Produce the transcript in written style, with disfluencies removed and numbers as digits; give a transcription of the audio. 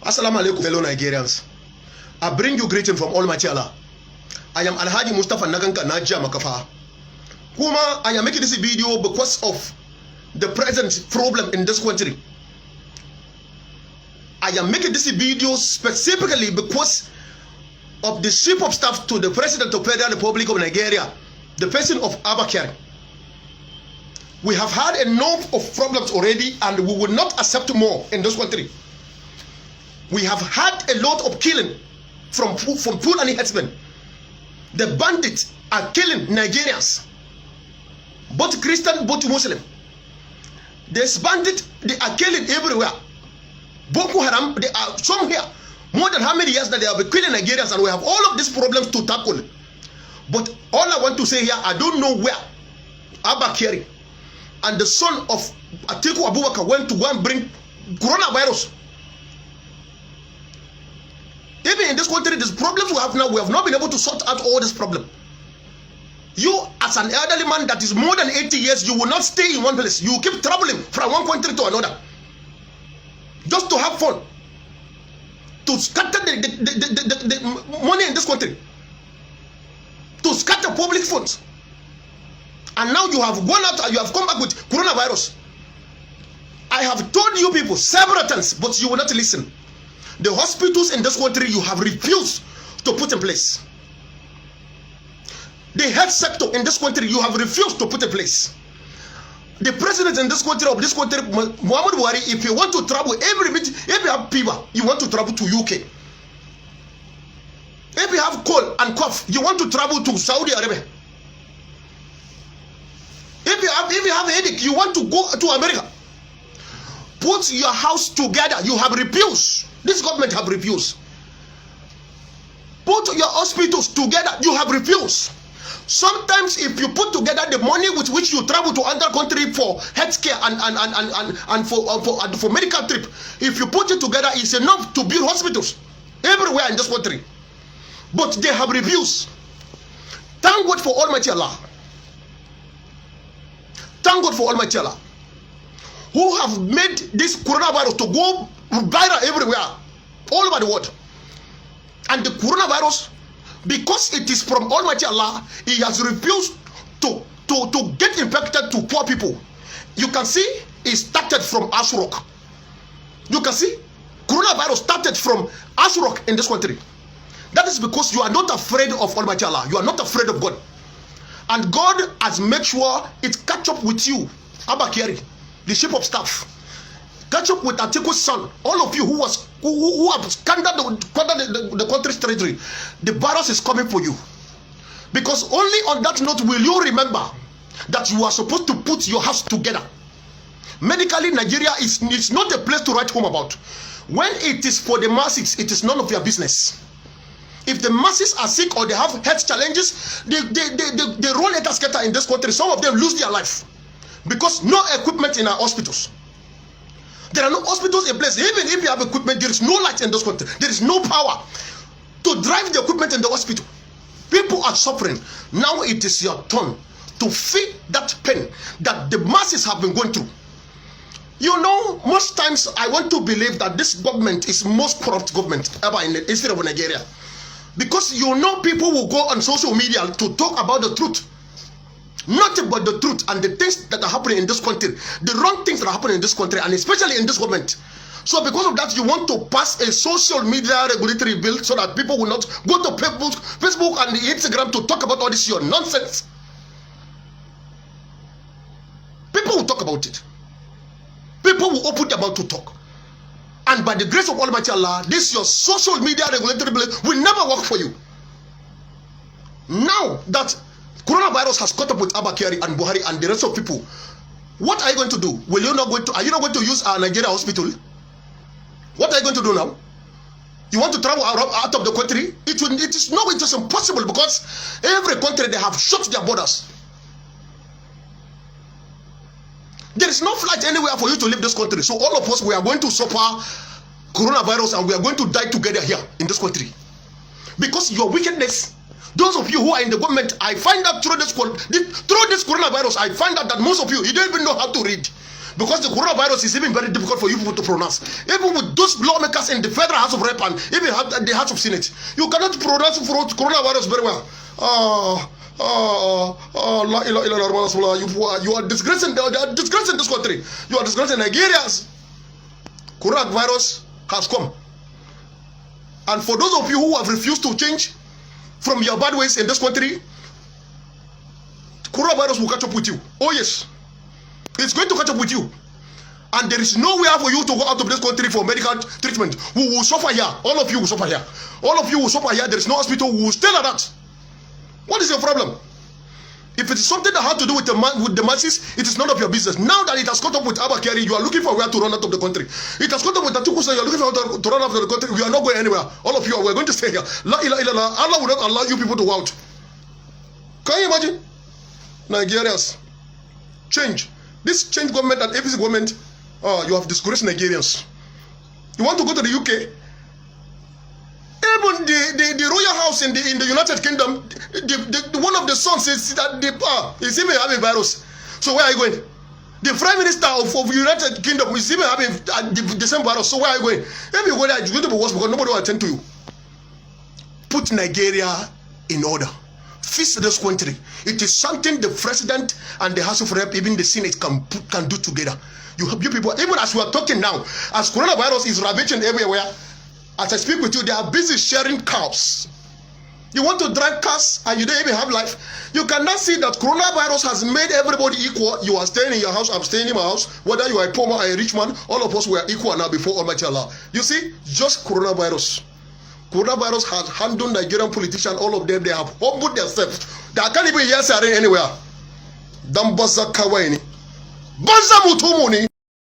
Assalamu alaikum, fellow Nigerians. I bring you greeting from Almighty Allah. I am Alhaji Mustafa Naganka Najia Makafa. Kuma, I am making this video because of the present problem in this country. I am making this video specifically because of the chief of staff to the President of the Federal Republic of Nigeria, the person of Abakari. We have had enough of problems already, and we will not accept more in this country. We have had a lot of killing from Fulani herdsmen. The bandits are killing Nigerians, both Christian, both Muslim. These bandits, they are killing everywhere. Boko Haram, they are somewhere. More than how many years that they have been killing Nigerians, and we have all of these problems to tackle. But all I want to say here, I don't know where Abakari and the son of Atiku Abubakar went to go and bring coronavirus. Even in this country, these problems we have now, we have not been able to sort out all this problem. You, as an elderly man that is more than 80 years, you will not stay in one place. You keep traveling from one country to another, just to have fun, to scatter the money in this country, to scatter public funds. And now you have gone out and you have come back with coronavirus. I have told you people several times, but you will not listen. The hospitals in this country you have refused to put in place. The health sector in this country you have refused to put in place. The president in this country, Muhammad Buhari, if you want to travel if you have fever, you want to travel to UK. If you have cold and cough, you want to travel to Saudi Arabia. If you have a headache, you want to go to America. Put your house together. You have refused. This government have refused. Put your hospitals together. You have refused. Sometimes if you put together the money with which you travel to another country for healthcare and for medical trip, if you put it together, it's enough to build hospitals everywhere in this country. But they have refused. Thank God for Almighty Allah. Thank God for Almighty Allah, who have made this coronavirus to go viral everywhere, all over the world. And the coronavirus, because it is from Almighty Allah, He has refused to get infected to poor people. You can see it started from Ashrok. You can see coronavirus started from Ashrok in this country. That is because you are not afraid of Almighty Allah. You are not afraid of God. And God has made sure it catch up with you, Abakari, the chief of staff. Catch up with Atiku's son. All of you who have scanned the country's treasury. The virus is coming for you. Because only on that note will you remember that you are supposed to put your house together. Medically, Nigeria is not a place to write home about. When it is for the masses, it is none of your business. If the masses are sick or they have health challenges, they roll it as scatter in this country. Some of them lose their life because no equipment in our hospitals. There are no hospitals in place. Even if you have equipment, there is no light in this country. There is no power to drive the equipment in the hospital. People are suffering. Now it is your turn to feel that pain that the masses have been going through. You know, most times I want to believe that this government is the most corrupt government ever in the history of Nigeria. Because you know people will go on social media to talk about the truth. Nothing but the truth and the things that are happening in this country. The wrong things that are happening in this country, and especially in this government. So because of that, you want to pass a social media regulatory bill so that people will not go to Facebook and Instagram to talk about all this your nonsense. People will talk about it. People will open their mouth to talk. And by the grace of Almighty Allah, this your social media regulatory bill will never work for you. Now that coronavirus has caught up with Abakari and Buhari and the rest of people, what are you going to do? Are you not going to use our Nigeria hospital? What are you going to do now? You want to travel out of the country? It is impossible because every country they have shut their borders. There is no flight anywhere for you to leave this country. So all of us, we are going to suffer coronavirus and we are going to die together here in this country. Because your wickedness, those of you who are in the government, I find out through this coronavirus, I find out that most of you don't even know how to read. because the coronavirus is even very difficult for you people to pronounce. Even with those lawmakers in the Federal House of Rep and even the House of Senate, you cannot pronounce coronavirus very well. You are disgracing this country. You are disgracing Nigerians. Coronavirus has come. And for those of you who have refused to change from your bad ways in this country, coronavirus will catch up with you. Oh yes, it's going to catch up with you. And there is nowhere for you to go out of this country for medical treatment. We will suffer here. All of you will suffer here. All of you will suffer here. There is no hospital. We will stay like that. What is your problem? If it is something that has to do with the masses, it is none of your business. Now that it has caught up with Abakari, you are looking for where to run out of the country. It has caught up with Atukusa, you are looking for where to run out of the country. We are not going anywhere. All of you are going to stay here. La ilaha illallah. Allah will not allow you people to go out. Can you imagine? Nigerians, change. This change government and APC government, you have discouraged Nigerians. You want to go to the UK? Even the royal house in the United Kingdom, one of the sons is that is even having virus. So where are you going? The Prime Minister of United Kingdom is even having the same virus. So where are you going? If you go there, it's going to be worse because nobody will attend to you. Put Nigeria in order. Fix this country. It is something the president and the House of Rep, even the Senate can do together. You people, even as we are talking now, as coronavirus is ravaging everywhere, as I speak with you, they are busy sharing cows. You want to drive cars and you don't even have life. You cannot see that coronavirus has made everybody equal. You are staying in your house, I'm staying in my house. Whether you are a poor man or a rich man, all of us were equal now before Almighty Allah. You see, just coronavirus. Coronavirus has handled Nigerian politicians, all of them, they have humbled themselves. They can't even hear siren anywhere. Dambaza kawaini. Baza mutumuni.